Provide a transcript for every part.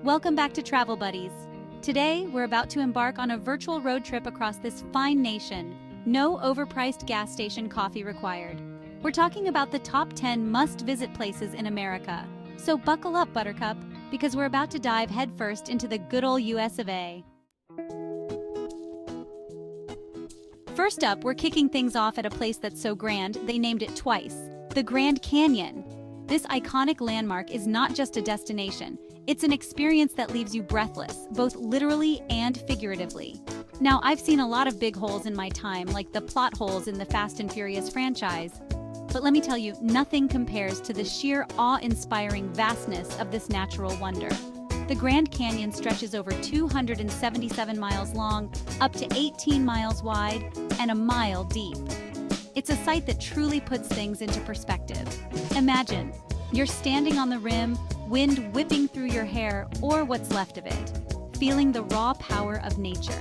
Welcome back to Travel Buddies. Today, we're about to embark on a virtual road trip across this fine nation. No overpriced gas station coffee required. We're talking about the top 10 must-visit places in America. So buckle up, Buttercup, because we're about to dive headfirst into the good old US of A. First up, we're kicking things off at a place that's so grand, they named it twice. The Grand Canyon. This iconic landmark is not just a destination. It's an experience that leaves you breathless, both literally and figuratively. Now, I've seen a lot of big holes in my time, like the plot holes in the Fast and Furious franchise. But let me tell you, nothing compares to the sheer awe-inspiring vastness of this natural wonder. The Grand Canyon stretches over 277 miles long, up to 18 miles wide, and a mile deep. It's a sight that truly puts things into perspective. Imagine, you're standing on the rim, wind whipping through your hair, or what's left of it, feeling the raw power of nature.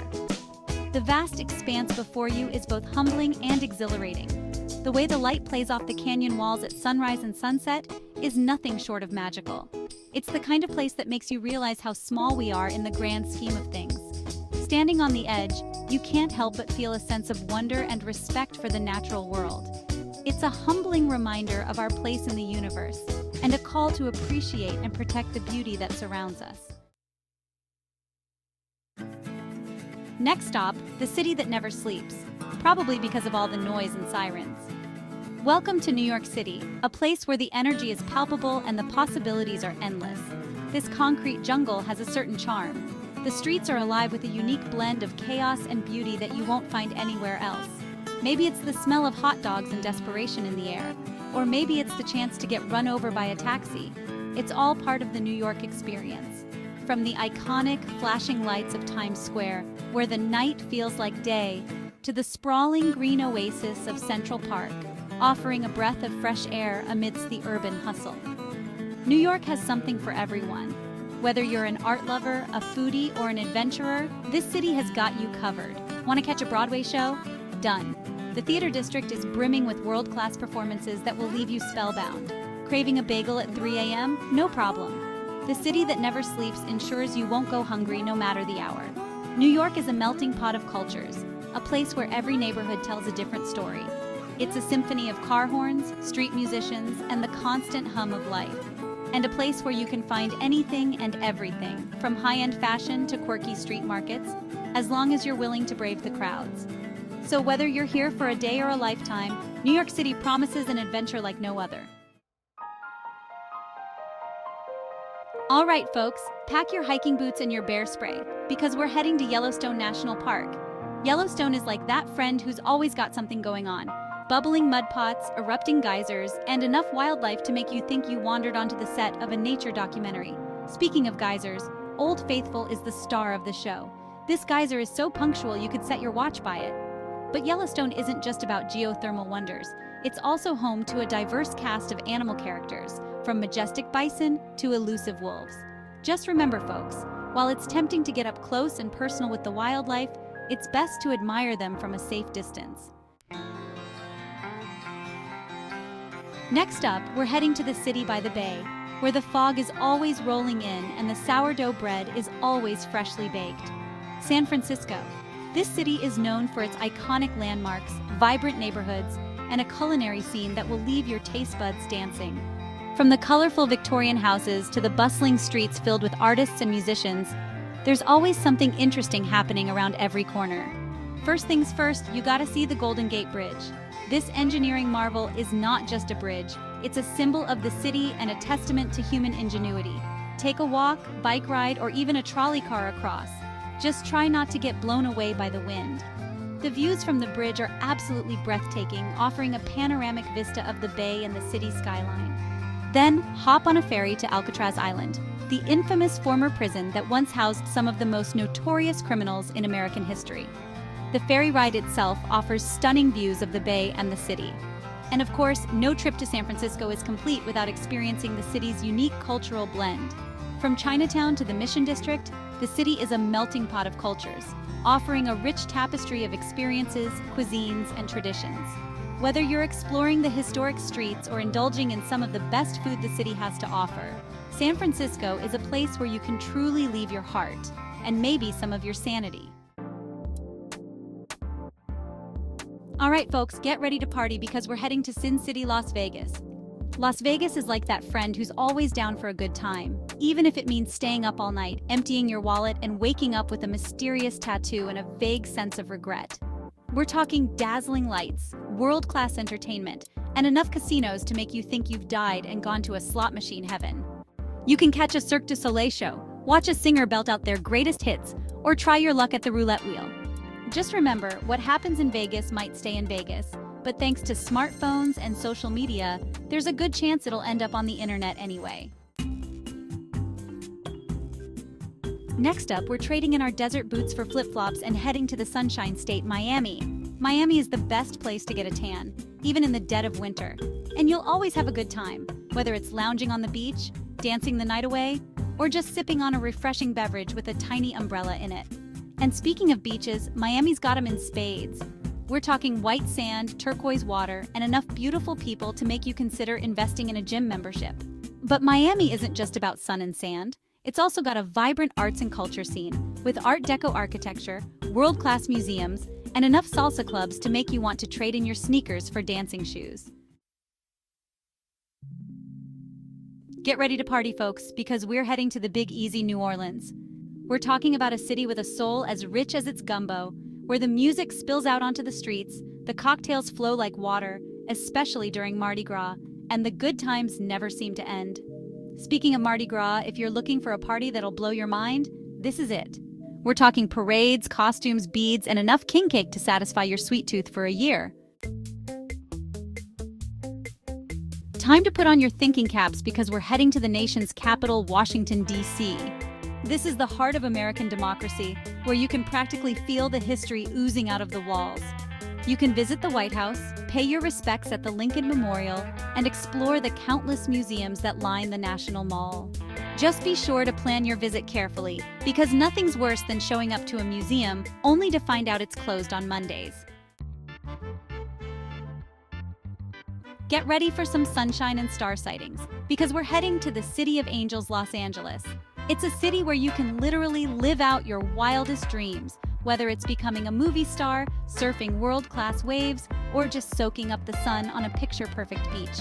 The vast expanse before you is both humbling and exhilarating. The way the light plays off the canyon walls at sunrise and sunset is nothing short of magical. It's the kind of place that makes you realize how small we are in the grand scheme of things. Standing on the edge, you can't help but feel a sense of wonder and respect for the natural world. It's a humbling reminder of our place in the universe, and a call to appreciate and protect the beauty that surrounds us. Next stop, the city that never sleeps, probably because of all the noise and sirens. Welcome to New York City, a place where the energy is palpable and the possibilities are endless. This concrete jungle has a certain charm. The streets are alive with a unique blend of chaos and beauty that you won't find anywhere else. Maybe it's the smell of hot dogs and desperation in the air, or maybe it's the chance to get run over by a taxi. It's all part of the New York experience. From the iconic, flashing lights of Times Square, where the night feels like day, to the sprawling green oasis of Central Park, offering a breath of fresh air amidst the urban hustle. New York has something for everyone. Whether you're an art lover, a foodie, or an adventurer, this city has got you covered. Want to catch a Broadway show? Done. The theater district is brimming with world-class performances that will leave you spellbound. Craving a bagel at 3 a.m.? No problem. The city that never sleeps ensures you won't go hungry no matter the hour. New York is a melting pot of cultures, a place where every neighborhood tells a different story. It's a symphony of car horns, street musicians, and the constant hum of life. And a place where you can find anything and everything, from high-end fashion to quirky street markets, as long as you're willing to brave the crowds. So whether you're here for a day or a lifetime, New York City promises an adventure like no other. All right, folks, pack your hiking boots and your bear spray, because we're heading to Yellowstone National Park. Yellowstone is like that friend who's always got something going on. Bubbling mud pots, erupting geysers, and enough wildlife to make you think you wandered onto the set of a nature documentary. Speaking of geysers, Old Faithful is the star of the show. This geyser is so punctual you could set your watch by it. But Yellowstone isn't just about geothermal wonders. It's also home to a diverse cast of animal characters, from majestic bison to elusive wolves. Just remember, folks, while it's tempting to get up close and personal with the wildlife, it's best to admire them from a safe distance. Next up, we're heading to the city by the bay, where the fog is always rolling in and the sourdough bread is always freshly baked. San Francisco. This city is known for its iconic landmarks, vibrant neighborhoods, and a culinary scene that will leave your taste buds dancing. From the colorful Victorian houses to the bustling streets filled with artists and musicians, there's always something interesting happening around every corner. First things first, you gotta see the Golden Gate Bridge. This engineering marvel is not just a bridge, it's a symbol of the city and a testament to human ingenuity. Take a walk, bike ride, or even a trolley car across. Just try not to get blown away by the wind. The views from the bridge are absolutely breathtaking, offering a panoramic vista of the bay and the city skyline. Then, hop on a ferry to Alcatraz Island, the infamous former prison that once housed some of the most notorious criminals in American history. The ferry ride itself offers stunning views of the bay and the city. And of course, no trip to San Francisco is complete without experiencing the city's unique cultural blend. From Chinatown to the Mission District, the city is a melting pot of cultures, offering a rich tapestry of experiences, cuisines, and traditions. Whether you're exploring the historic streets or indulging in some of the best food the city has to offer, San Francisco is a place where you can truly leave your heart and maybe some of your sanity. All right, folks, get ready to party because we're heading to Sin City, Las Vegas. Las Vegas is like that friend who's always down for a good time, even if it means staying up all night, emptying your wallet, and waking up with a mysterious tattoo and a vague sense of regret. We're talking dazzling lights, world-class entertainment, and enough casinos to make you think you've died and gone to a slot machine heaven. You can catch a Cirque du Soleil show, watch a singer belt out their greatest hits, or try your luck at the roulette wheel. Just remember, what happens in Vegas might stay in Vegas, but thanks to smartphones and social media, there's a good chance it'll end up on the internet anyway. Next up, we're trading in our desert boots for flip-flops and heading to the Sunshine State, Miami. Miami is the best place to get a tan, even in the dead of winter. And you'll always have a good time, whether it's lounging on the beach, dancing the night away, or just sipping on a refreshing beverage with a tiny umbrella in it. And speaking of beaches, Miami's got them in spades. We're talking white sand, turquoise water, and enough beautiful people to make you consider investing in a gym membership. But Miami isn't just about sun and sand. It's also got a vibrant arts and culture scene, with Art Deco architecture, world-class museums, and enough salsa clubs to make you want to trade in your sneakers for dancing shoes. Get ready to party, folks, because we're heading to the Big Easy, New Orleans. We're talking about a city with a soul as rich as its gumbo, where the music spills out onto the streets, the cocktails flow like water, especially during Mardi Gras, and the good times never seem to end. Speaking of Mardi Gras, if you're looking for a party that'll blow your mind, this is it. We're talking parades, costumes, beads, and enough king cake to satisfy your sweet tooth for a year. Time to put on your thinking caps because we're heading to the nation's capital, Washington, D.C. This is the heart of American democracy, where you can practically feel the history oozing out of the walls. You can visit the White House, pay your respects at the Lincoln Memorial, and explore the countless museums that line the National Mall. Just be sure to plan your visit carefully, because nothing's worse than showing up to a museum only to find out it's closed on Mondays. Get ready for some sunshine and star sightings, because we're heading to the City of Angels, Los Angeles. It's a city where you can literally live out your wildest dreams, whether it's becoming a movie star, surfing world-class waves, or just soaking up the sun on a picture-perfect beach.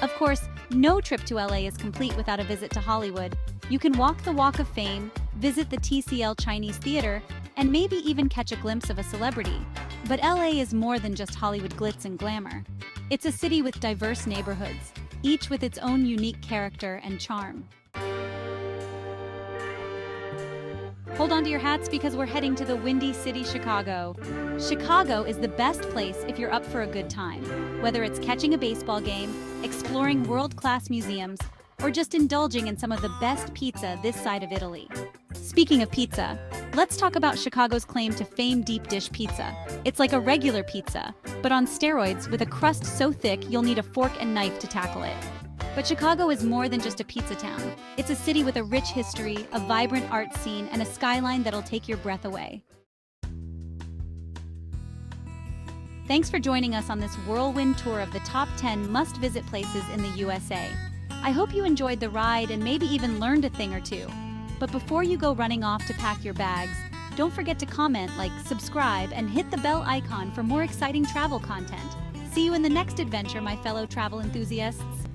Of course, no trip to LA is complete without a visit to Hollywood. You can walk the Walk of Fame, visit the TCL Chinese Theater, and maybe even catch a glimpse of a celebrity. But LA is more than just Hollywood glitz and glamour. It's a city with diverse neighborhoods, each with its own unique character and charm. Hold on to your hats because we're heading to the Windy City, Chicago. Chicago is the best place if you're up for a good time, whether it's catching a baseball game, exploring world-class museums, or just indulging in some of the best pizza this side of Italy. Speaking of pizza, let's talk about Chicago's claim to fame deep dish pizza. It's like a regular pizza, but on steroids with a crust so thick you'll need a fork and knife to tackle it. But Chicago is more than just a pizza town. It's a city with a rich history, a vibrant art scene, and a skyline that'll take your breath away. Thanks for joining us on this whirlwind tour of the top 10 must-visit places in the USA. I hope you enjoyed the ride and maybe even learned a thing or two. But before you go running off to pack your bags, don't forget to comment, like, subscribe, and hit the bell icon for more exciting travel content. See you in the next adventure, my fellow travel enthusiasts.